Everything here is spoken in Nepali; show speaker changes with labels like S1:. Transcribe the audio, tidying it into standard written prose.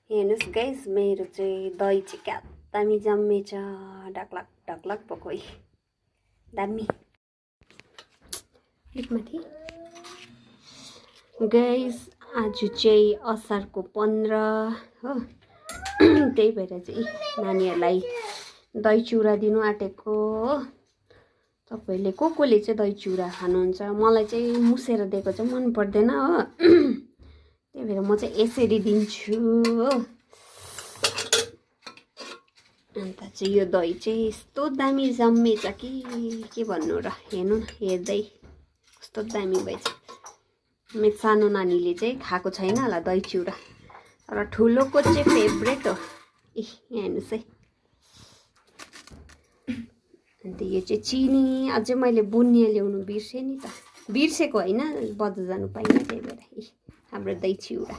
S1: हेर्नुस् गाइस मेरो चाहिँ दही चाहिँ क्या दामी जम्मेछ ढकलक ढकलक भएको दामी माथि गाइस आज चाहिँ असारको 15 हो त्यही भएर चाहिँ नानीहरूलाई दही चिउरा दिनु आँटेको हो तपाईले कोले चाहिँ दही चिउरा खानुहुन्छ मलाई चाहिँ मुसेर दिएको चाहिँ मन पर्दैन हो त्यही भएर म चाहिँ यसरी दिन्छु हो अन्त चाहिँ यो दही चाहिँ यस्तो दामी जम्मेछ कि के भन्नु र हेर्नु हेर्दै कस्तो दामी भएछ मेरो सानो नानीले चाहिँ खाएको छैन होला दही चिउरा तर ठुलोको चाहिँ फेभरेट हो यहाँ हेर्नुहोस् है अन्त यो चाहिँ चिनी अझै मैले बुनिया ल्याउनु बिर्सेँ नि त बिर्सेको होइन बजार जानु पाइनँ त्यही भएर हाम्रो दही चिउरा